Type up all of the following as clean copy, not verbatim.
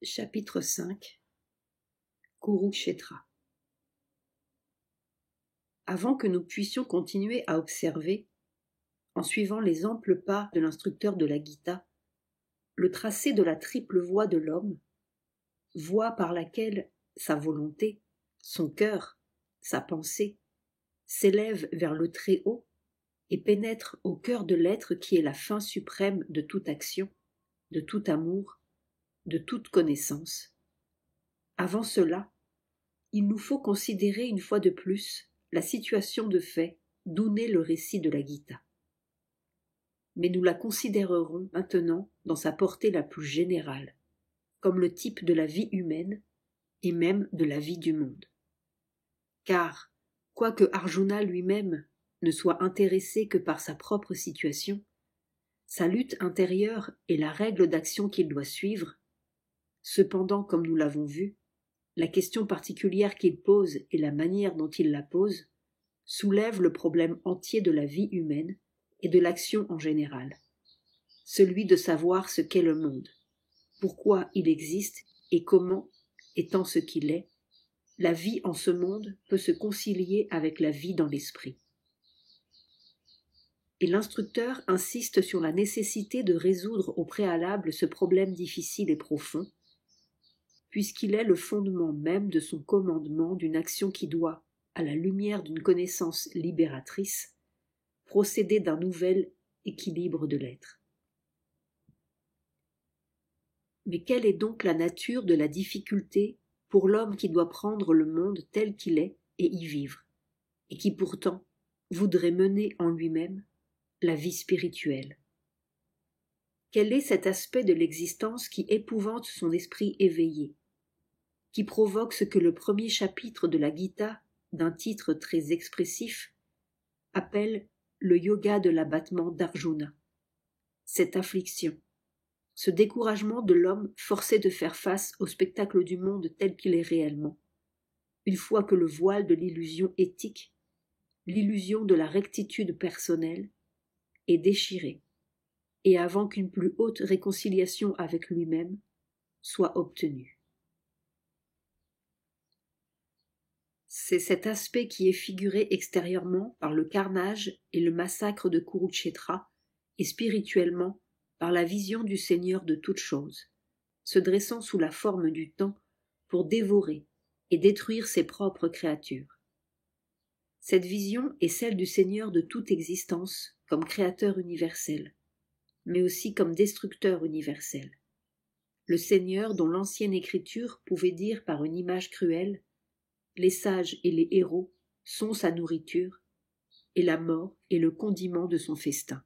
Chapitre 5 Kurukshetra. Avant que nous puissions continuer à observer, en suivant les amples pas de l'instructeur de la Gita, le tracé de la triple voie de l'homme, voie par laquelle sa volonté, son cœur, sa pensée s'élèvent vers le Très-Haut et pénètrent au cœur de l'être qui est la fin suprême de toute action, de tout amour, de toute connaissance. Avant cela, il nous faut considérer une fois de plus la situation de fait d'où naît le récit de la Gita. Mais nous la considérerons maintenant dans sa portée la plus générale, comme le type de la vie humaine et même de la vie du monde. Car, quoique Arjuna lui-même ne soit intéressé que par sa propre situation, sa lutte intérieure est la règle d'action qu'il doit suivre. Cependant, comme nous l'avons vu, la question particulière qu'il pose et la manière dont il la pose soulèvent le problème entier de la vie humaine et de l'action en général, celui de savoir ce qu'est le monde, pourquoi il existe et comment, étant ce qu'il est, la vie en ce monde peut se concilier avec la vie dans l'esprit. Et l'instructeur insiste sur la nécessité de résoudre au préalable ce problème difficile et profond, puisqu'il est le fondement même de son commandement d'une action qui doit, à la lumière d'une connaissance libératrice, procéder d'un nouvel équilibre de l'être. Mais quelle est donc la nature de la difficulté pour l'homme qui doit prendre le monde tel qu'il est et y vivre, et qui pourtant voudrait mener en lui-même la vie spirituelle? Quel est cet aspect de l'existence qui épouvante son esprit éveillé, qui provoque ce que le premier chapitre de la Gita, d'un titre très expressif, appelle le yoga de l'abattement d'Arjuna, cette affliction, ce découragement de l'homme forcé de faire face au spectacle du monde tel qu'il est réellement, une fois que le voile de l'illusion éthique, l'illusion de la rectitude personnelle, est déchiré, et avant qu'une plus haute réconciliation avec lui-même soit obtenue. C'est cet aspect qui est figuré extérieurement par le carnage et le massacre de Kurukshetra, et spirituellement par la vision du Seigneur de toutes choses, se dressant sous la forme du temps pour dévorer et détruire ses propres créatures. Cette vision est celle du Seigneur de toute existence comme créateur universel, mais aussi comme destructeur universel. Le Seigneur dont l'ancienne écriture pouvait dire par une image cruelle: les sages et les héros sont sa nourriture, et la mort est le condiment de son festin.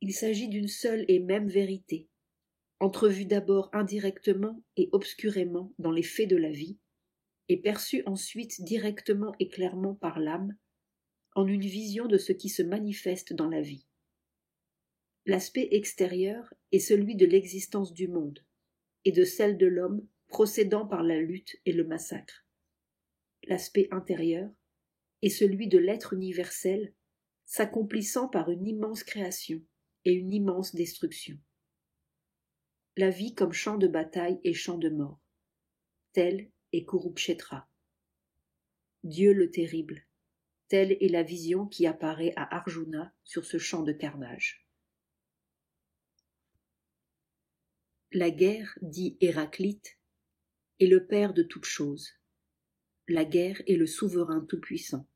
Il s'agit d'une seule et même vérité, entrevue d'abord indirectement et obscurément dans les faits de la vie, et perçue ensuite directement et clairement par l'âme, en une vision de ce qui se manifeste dans la vie. L'aspect extérieur est celui de l'existence du monde, et de celle de l'homme procédant par la lutte et le massacre. L'aspect intérieur est celui de l'être universel s'accomplissant par une immense création et une immense destruction. La vie comme champ de bataille et champ de mort. Tel est Kurukshetra. Dieu le terrible. Telle est la vision qui apparaît à Arjuna sur ce champ de carnage. La guerre, dit Héraclite, est le père de toutes choses. La guerre est le souverain tout-puissant.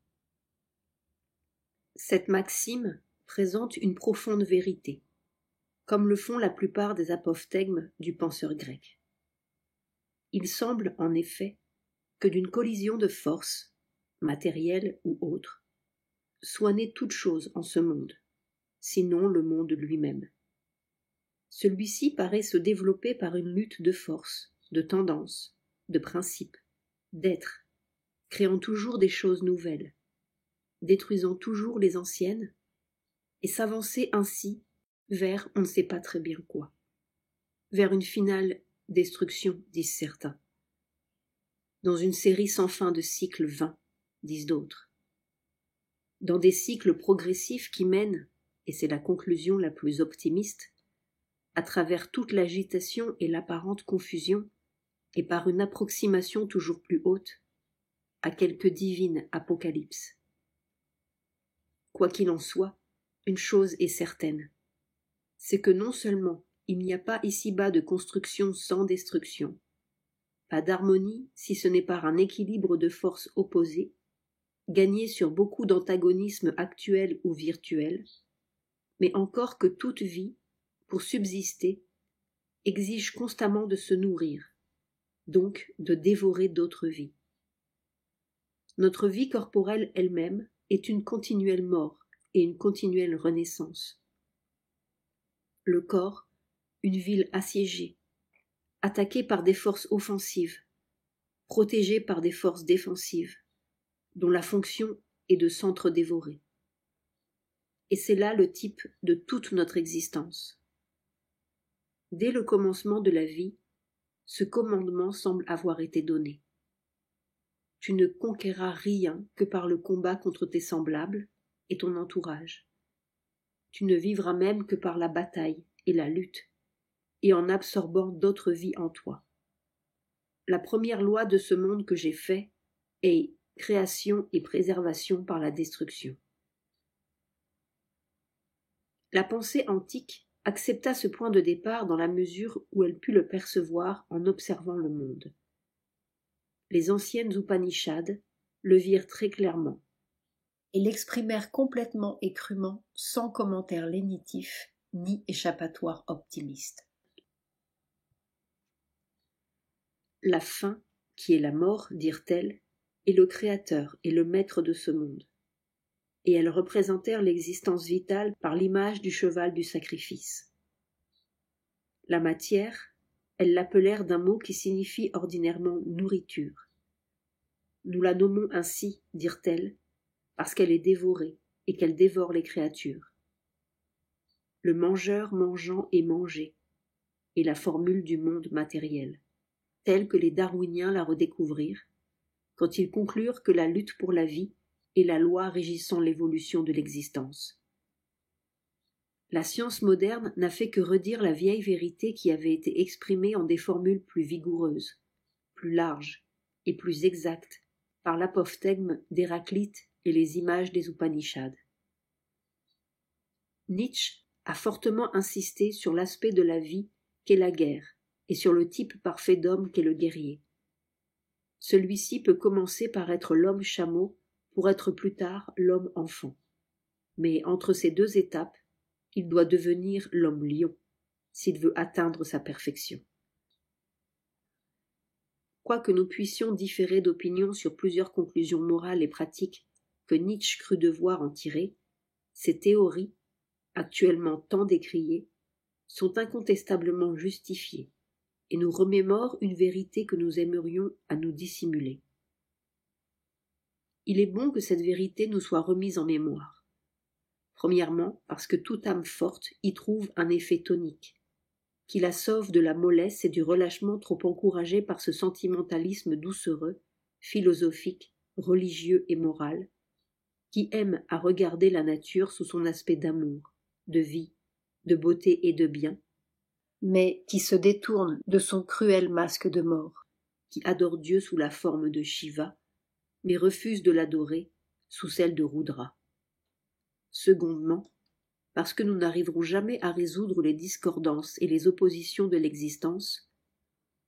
Cette maxime présente une profonde vérité, comme le font la plupart des apophthegmes du penseur grec. Il semble, en effet, que d'une collision de forces, matérielles ou autres, soit née toute chose en ce monde, sinon le monde lui-même. Celui-ci paraît se développer par une lutte de forces, de tendances, de principes, d'êtres, créant toujours des choses nouvelles, détruisant toujours les anciennes, et s'avancer ainsi vers on ne sait pas très bien quoi, vers une finale destruction, disent certains, dans une série sans fin de cycles vains, disent d'autres, dans des cycles progressifs qui mènent, et c'est la conclusion la plus optimiste, à travers toute l'agitation et l'apparente confusion, et par une approximation toujours plus haute, à quelque divine apocalypse. Quoi qu'il en soit, une chose est certaine, c'est que non seulement il n'y a pas ici-bas de construction sans destruction, pas d'harmonie si ce n'est par un équilibre de forces opposées, gagné sur beaucoup d'antagonismes actuels ou virtuels, mais encore que toute vie, pour subsister, exige constamment de se nourrir, donc de dévorer d'autres vies. Notre vie corporelle elle-même est une continuelle mort et une continuelle renaissance. Le corps, une ville assiégée, attaquée par des forces offensives, protégée par des forces défensives, dont la fonction est de s'entre-dévorer. Et c'est là le type de toute notre existence. Dès le commencement de la vie, ce commandement semble avoir été donné. Tu ne conquerras rien que par le combat contre tes semblables et ton entourage. Tu ne vivras même que par la bataille et la lutte, et en absorbant d'autres vies en toi. La première loi de ce monde que j'ai fait est création et préservation par la destruction. La pensée antique accepta ce point de départ dans la mesure où elle put le percevoir en observant le monde. Les anciennes Upanishads le virent très clairement et l'exprimèrent complètement et crûment, sans commentaire lénitif ni échappatoire optimiste. La fin, qui est la mort, dirent-elles, est le créateur et le maître de ce monde. Et elles représentèrent l'existence vitale par l'image du cheval du sacrifice. La matière, elles l'appelèrent d'un mot qui signifie ordinairement nourriture. Nous la nommons ainsi, dirent-elles, parce qu'elle est dévorée et qu'elle dévore les créatures. Le mangeur mangeant et mangé est la formule du monde matériel, telle que les darwiniens la redécouvrirent, quand ils conclurent que la lutte pour la vie est la loi régissant l'évolution de l'existence. La science moderne n'a fait que redire la vieille vérité qui avait été exprimée en des formules plus vigoureuses, plus larges et plus exactes par l'apophthegme d'Héraclite et les images des Upanishads. Nietzsche a fortement insisté sur l'aspect de la vie qu'est la guerre et sur le type parfait d'homme qu'est le guerrier. Celui-ci peut commencer par être l'homme chameau pour être plus tard l'homme enfant. Mais entre ces deux étapes, il doit devenir l'homme lion, s'il veut atteindre sa perfection. Quoique nous puissions différer d'opinion sur plusieurs conclusions morales et pratiques que Nietzsche crut devoir en tirer, ces théories, actuellement tant décriées, sont incontestablement justifiées et nous remémorent une vérité que nous aimerions à nous dissimuler. Il est bon que cette vérité nous soit remise en mémoire. Premièrement, parce que toute âme forte y trouve un effet tonique, qui la sauve de la mollesse et du relâchement trop encouragé par ce sentimentalisme doucereux, philosophique, religieux et moral, qui aime à regarder la nature sous son aspect d'amour, de vie, de beauté et de bien, mais qui se détourne de son cruel masque de mort, qui adore Dieu sous la forme de Shiva, mais refuse de l'adorer sous celle de Rudra. Secondement, parce que nous n'arriverons jamais à résoudre les discordances et les oppositions de l'existence,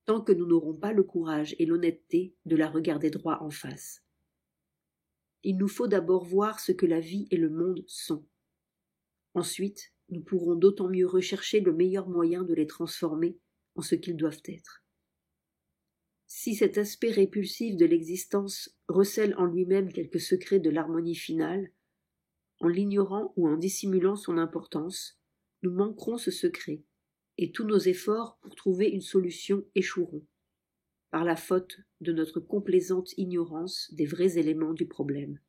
tant que nous n'aurons pas le courage et l'honnêteté de la regarder droit en face. Il nous faut d'abord voir ce que la vie et le monde sont. Ensuite, nous pourrons d'autant mieux rechercher le meilleur moyen de les transformer en ce qu'ils doivent être. Si cet aspect répulsif de l'existence recèle en lui-même quelques secrets de l'harmonie finale, en l'ignorant ou en dissimulant son importance, nous manquerons ce secret, et tous nos efforts pour trouver une solution échoueront, par la faute de notre complaisante ignorance des vrais éléments du problème.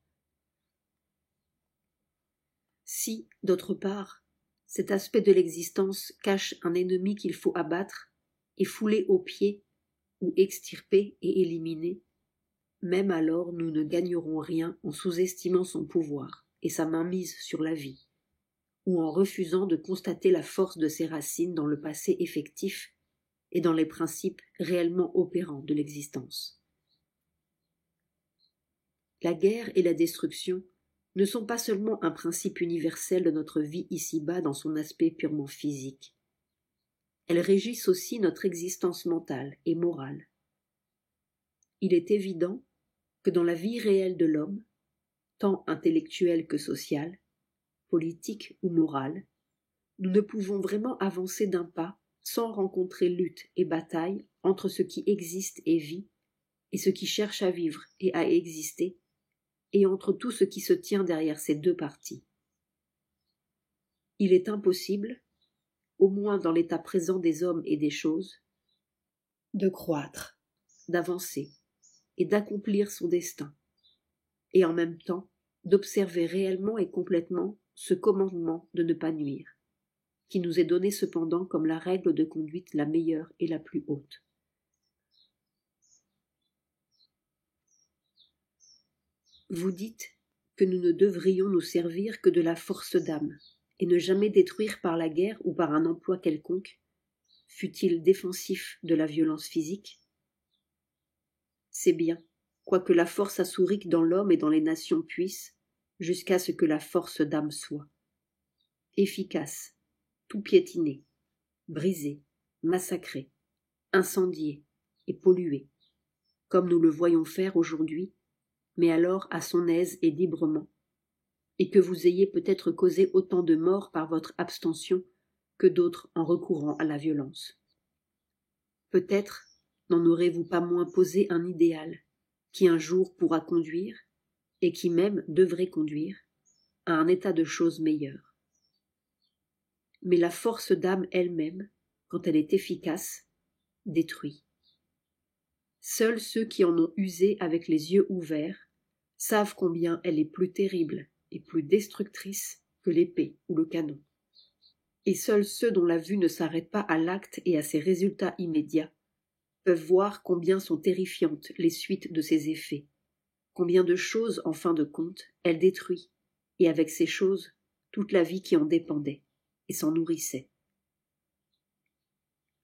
Si, d'autre part, cet aspect de l'existence cache un ennemi qu'il faut abattre et fouler aux pieds, ou extirper et éliminer, même alors nous ne gagnerons rien en sous-estimant son pouvoir et sa mainmise sur la vie, ou en refusant de constater la force de ses racines dans le passé effectif et dans les principes réellement opérants de l'existence. La guerre et la destruction ne sont pas seulement un principe universel de notre vie ici-bas dans son aspect purement physique. Elles régissent aussi notre existence mentale et morale. Il est évident que dans la vie réelle de l'homme, tant intellectuelle que sociale, politique ou morale, nous ne pouvons vraiment avancer d'un pas sans rencontrer lutte et bataille entre ce qui existe et vit, et ce qui cherche à vivre et à exister, et entre tout ce qui se tient derrière ces deux parties. Il est impossible, au moins dans l'état présent des hommes et des choses, de croître, d'avancer et d'accomplir son destin, et en même temps d'observer réellement et complètement ce commandement de ne pas nuire, qui nous est donné cependant comme la règle de conduite la meilleure et la plus haute. Vous dites que nous ne devrions nous servir que de la force d'âme, et ne jamais détruire par la guerre ou par un emploi quelconque, fût-il défensif de la violence physique. C'est bien, quoique la force assourique dans l'homme et dans les nations puisse, jusqu'à ce que la force d'âme soit efficace, tout piétiné, brisé, massacré, incendié et pollué, comme nous le voyons faire aujourd'hui, mais alors à son aise et librement, et que vous ayez peut-être causé autant de morts par votre abstention que d'autres en recourant à la violence. Peut-être n'en aurez-vous pas moins posé un idéal qui un jour pourra conduire, et qui même devrait conduire, à un état de choses meilleur. Mais la force d'âme elle-même, quand elle est efficace, détruit. Seuls ceux qui en ont usé avec les yeux ouverts savent combien elle est plus terrible et plus destructrice que l'épée ou le canon. Et seuls ceux dont la vue ne s'arrête pas à l'acte et à ses résultats immédiats peuvent voir combien sont terrifiantes les suites de ses effets, combien de choses, en fin de compte, elle détruit, et avec ces choses, toute la vie qui en dépendait et s'en nourrissait.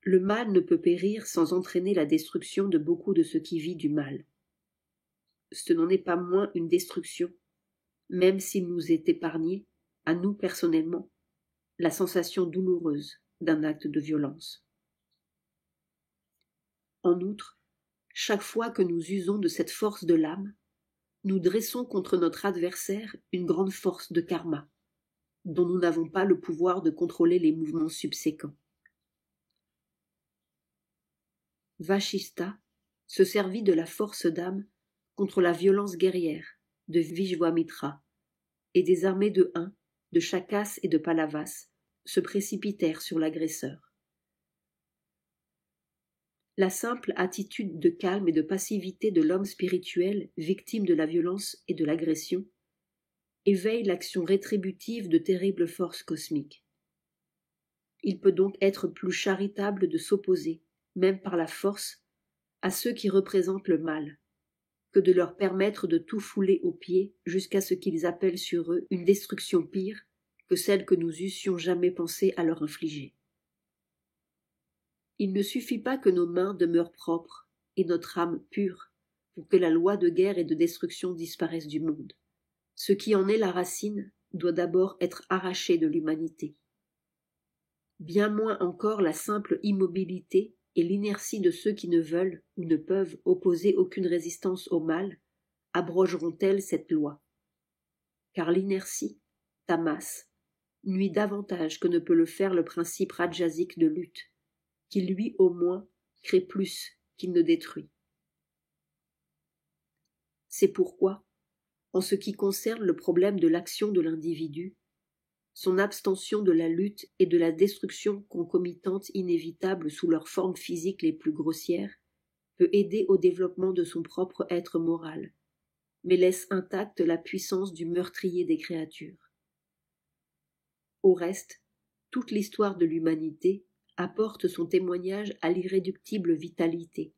Le mal ne peut périr sans entraîner la destruction de beaucoup de ce qui vit du mal. Ce n'en est pas moins une destruction, même s'il nous est épargné, à nous personnellement, la sensation douloureuse d'un acte de violence. En outre, chaque fois que nous usons de cette force de l'âme, nous dressons contre notre adversaire une grande force de karma, dont nous n'avons pas le pouvoir de contrôler les mouvements subséquents. Vashista se servit de la force d'âme contre la violence guerrière de Vishwamitra, et des armées de Huns, de Shakas et de Pallavas se précipitèrent sur l'agresseur. La simple attitude de calme et de passivité de l'homme spirituel victime de la violence et de l'agression éveille l'action rétributive de terribles forces cosmiques. Il peut donc être plus charitable de s'opposer, même par la force, à ceux qui représentent le mal, que de leur permettre de tout fouler aux pieds jusqu'à ce qu'ils appellent sur eux une destruction pire que celle que nous eussions jamais pensé à leur infliger. Il ne suffit pas que nos mains demeurent propres et notre âme pure pour que la loi de guerre et de destruction disparaisse du monde. Ce qui en est la racine doit d'abord être arraché de l'humanité. Bien moins encore la simple immobilité et l'inertie de ceux qui ne veulent ou ne peuvent opposer aucune résistance au mal abrogeront-elles cette loi. Car l'inertie, tamas, nuit davantage que ne peut le faire le principe rajasique de lutte, qui lui au moins crée plus qu'il ne détruit. C'est pourquoi, en ce qui concerne le problème de l'action de l'individu, son abstention de la lutte et de la destruction concomitante inévitable sous leurs formes physiques les plus grossières peut aider au développement de son propre être moral, mais laisse intacte la puissance du meurtrier des créatures. Au reste, toute l'histoire de l'humanité apporte son témoignage à l'irréductible vitalité,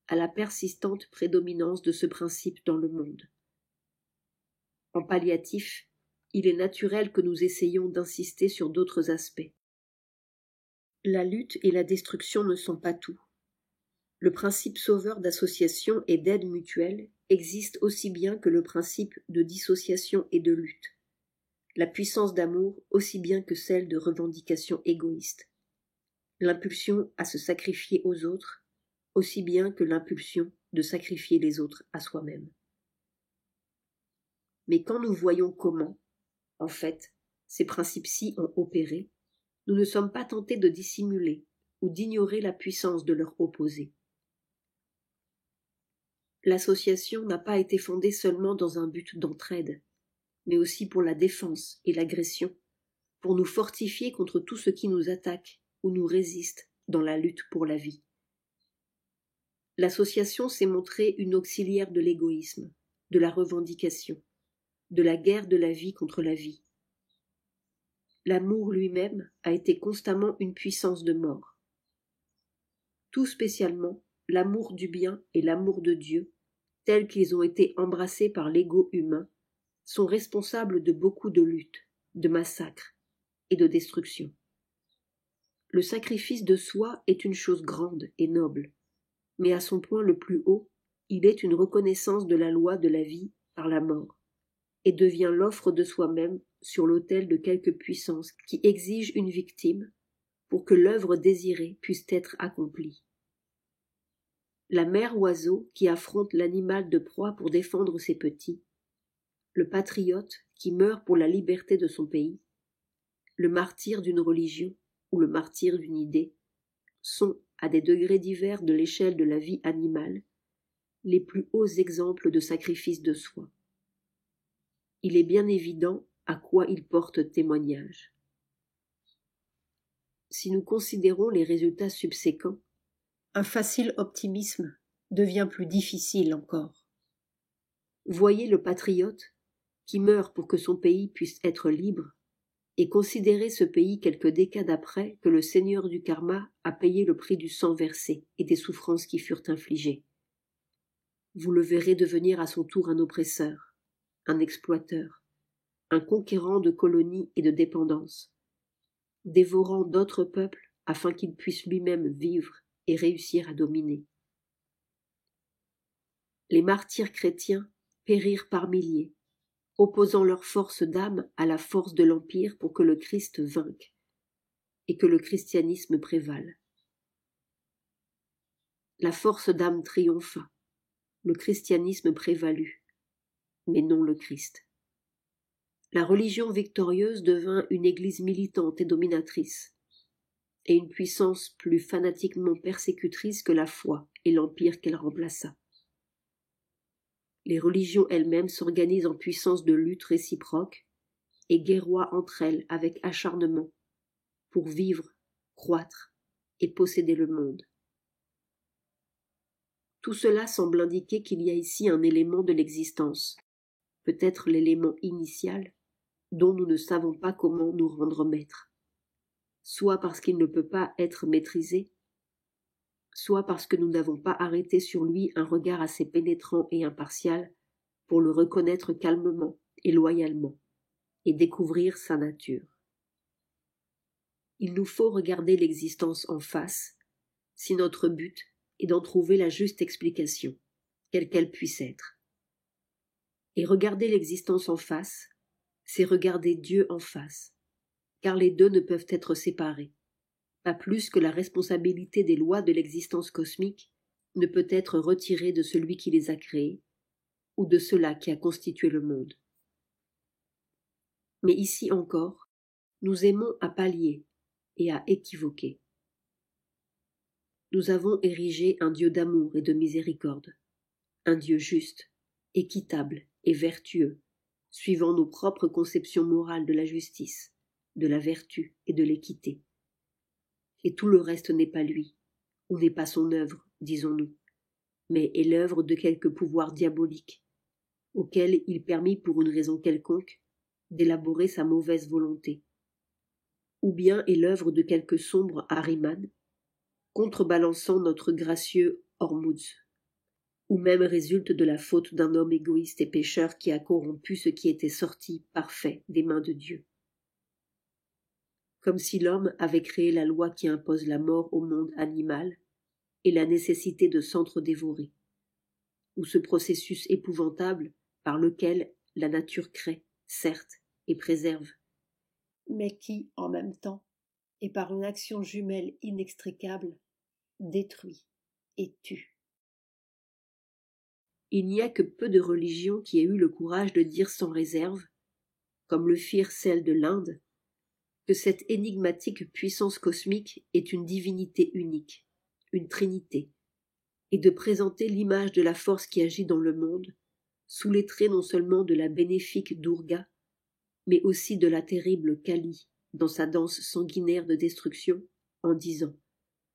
à la persistante prédominance de ce principe dans le monde. En palliatif, il est naturel que nous essayions d'insister sur d'autres aspects. La lutte et la destruction ne sont pas tout. Le principe sauveur d'association et d'aide mutuelle existe aussi bien que le principe de dissociation et de lutte. La puissance d'amour aussi bien que celle de revendication égoïste. L'impulsion à se sacrifier aux autres aussi bien que l'impulsion de sacrifier les autres à soi-même. Mais quand nous voyons comment, en fait, ces principes-ci ont opéré, nous ne sommes pas tentés de dissimuler ou d'ignorer la puissance de leur opposé. L'association n'a pas été fondée seulement dans un but d'entraide, mais aussi pour la défense et l'agression, pour nous fortifier contre tout ce qui nous attaque ou nous résiste dans la lutte pour la vie. L'association s'est montrée une auxiliaire de l'égoïsme, de la revendication, de la guerre de la vie contre la vie. L'amour lui-même a été constamment une puissance de mort. Tout spécialement, l'amour du bien et l'amour de Dieu, tels qu'ils ont été embrassés par l'ego humain, sont responsables de beaucoup de luttes, de massacres et de destructions. Le sacrifice de soi est une chose grande et noble, mais à son point le plus haut, il est une reconnaissance de la loi de la vie par la mort, et devient l'offre de soi-même sur l'autel de quelque puissance qui exige une victime pour que l'œuvre désirée puisse être accomplie. La mère oiseau qui affronte l'animal de proie pour défendre ses petits, le patriote qui meurt pour la liberté de son pays, le martyr d'une religion ou le martyr d'une idée, sont, à des degrés divers de l'échelle de la vie animale, les plus hauts exemples de sacrifice de soi. Il est bien évident à quoi ils portent témoignage. Si nous considérons les résultats subséquents, un facile optimisme devient plus difficile encore. Voyez le patriote qui meurt pour que son pays puisse être libre, et considérez ce pays quelques décades après que le seigneur du karma a payé le prix du sang versé et des souffrances qui furent infligées. Vous le verrez devenir à son tour un oppresseur, un exploiteur, un conquérant de colonies et de dépendances, dévorant d'autres peuples afin qu'il puisse lui-même vivre et réussir à dominer. Les martyrs chrétiens périrent par milliers, opposant leur force d'âme à la force de l'Empire pour que le Christ vainque et que le christianisme prévale. La force d'âme triompha, le christianisme prévalut, mais non le Christ. La religion victorieuse devint une église militante et dominatrice, et une puissance plus fanatiquement persécutrice que la foi et l'empire qu'elle remplaça. Les religions elles-mêmes s'organisent en puissance de lutte réciproque et guerroient entre elles avec acharnement pour vivre, croître et posséder le monde. Tout cela semble indiquer qu'il y a ici un élément de l'existence, peut-être l'élément initial, dont nous ne savons pas comment nous rendre maîtres, soit parce qu'il ne peut pas être maîtrisé, soit parce que nous n'avons pas arrêté sur lui un regard assez pénétrant et impartial pour le reconnaître calmement et loyalement, et découvrir sa nature. Il nous faut regarder l'existence en face, si notre but est d'en trouver la juste explication, quelle qu'elle puisse être. Et regarder l'existence en face, c'est regarder Dieu en face, car les deux ne peuvent être séparés. Pas plus que la responsabilité des lois de l'existence cosmique ne peut être retirée de celui qui les a créées, ou de cela qui a constitué le monde. Mais ici encore, nous aimons à pallier et à équivoquer. Nous avons érigé un Dieu d'amour et de miséricorde, un Dieu juste, équitable et vertueux, suivant nos propres conceptions morales de la justice, de la vertu et de l'équité. Et tout le reste n'est pas lui, ou n'est pas son œuvre, disons-nous, mais est l'œuvre de quelque pouvoir diabolique, auquel il permit pour une raison quelconque d'élaborer sa mauvaise volonté, ou bien est l'œuvre de quelque sombre Ahriman, contrebalançant notre gracieux Ormuzd. ou même résulte de la faute d'un homme égoïste et pécheur qui a corrompu ce qui était sorti parfait des mains de Dieu. Comme si l'homme avait créé la loi qui impose la mort au monde animal et la nécessité de s'entre-dévorer, ou ce processus épouvantable par lequel la nature crée, certes, et préserve, mais qui, en même temps, et par une action jumelle inextricable, détruit et tue. Il n'y a que peu de religions qui aient eu le courage de dire sans réserve, comme le firent celles de l'Inde, que cette énigmatique puissance cosmique est une divinité unique, une trinité, et de présenter l'image de la force qui agit dans le monde, sous les traits non seulement de la bénéfique Durga, mais aussi de la terrible Kali, dans sa danse sanguinaire de destruction, en disant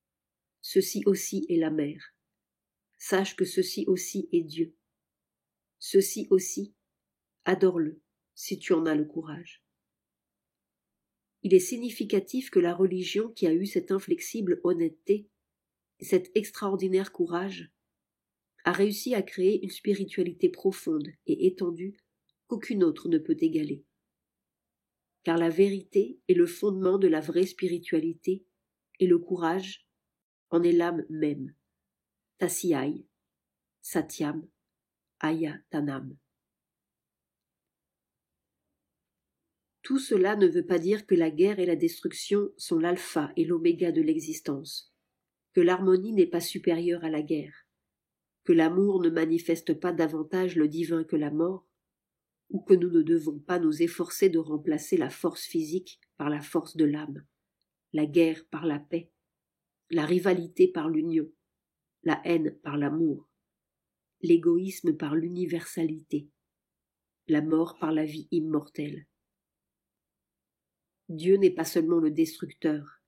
« Ceci aussi est la mer. Sache que ceci aussi est Dieu. Ceci aussi, adore-le, si tu en as le courage. » Il est significatif que la religion qui a eu cette inflexible honnêteté et cet extraordinaire courage a réussi à créer une spiritualité profonde et étendue qu'aucune autre ne peut égaler. Car la vérité est le fondement de la vraie spiritualité et le courage en est l'âme même. Tasiyai, Satyam, Ayatanam. Tout cela ne veut pas dire que la guerre et la destruction sont l'alpha et l'oméga de l'existence, que l'harmonie n'est pas supérieure à la guerre, que l'amour ne manifeste pas davantage le divin que la mort, ou que nous ne devons pas nous efforcer de remplacer la force physique par la force de l'âme, la guerre par la paix, la rivalité par l'union, la haine par l'amour, l'égoïsme par l'universalité, la mort par la vie immortelle. Dieu n'est pas seulement le destructeur,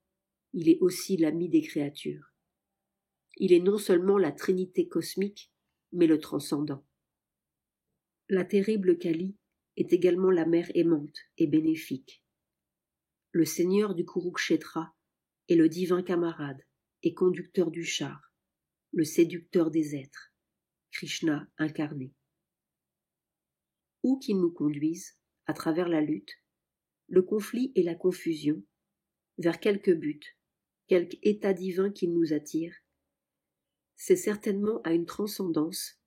il est aussi l'ami des créatures. Il est non seulement la trinité cosmique, mais le transcendant. La terrible Kali est également la mère aimante et bénéfique. Le seigneur du Kurukshetra est le divin camarade et conducteur du char, le séducteur des êtres, Krishna incarné. Où qu'il nous conduise, à travers la lutte, le conflit et la confusion, vers quelque but, quelque état divin qu'il nous attire, c'est certainement à une transcendance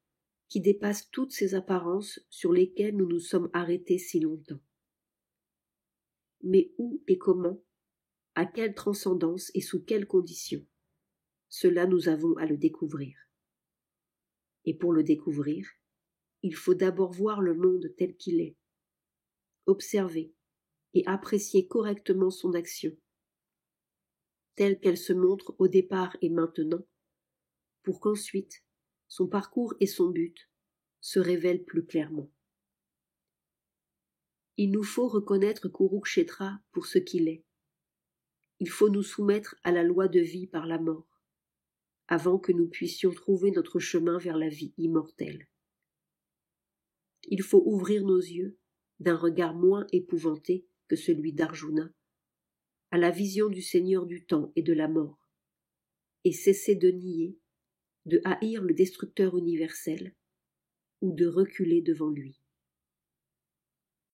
qui dépasse toutes ces apparences sur lesquelles nous nous sommes arrêtés si longtemps. Mais où et comment, à quelle transcendance et sous quelles conditions, cela nous avons à le découvrir. Et pour le découvrir, il faut d'abord voir le monde tel qu'il est, observer et apprécier correctement son action, telle qu'elle se montre au départ et maintenant, pour qu'ensuite son parcours et son but se révèlent plus clairement. Il nous faut reconnaître Kurukshetra pour ce qu'il est. Il faut nous soumettre à la loi de vie par la mort, avant que nous puissions trouver notre chemin vers la vie immortelle. Il faut ouvrir nos yeux, d'un regard moins épouvanté que celui d'Arjuna, à la vision du Seigneur du temps et de la mort, et cesser de nier, de haïr le destructeur universel, ou de reculer devant lui.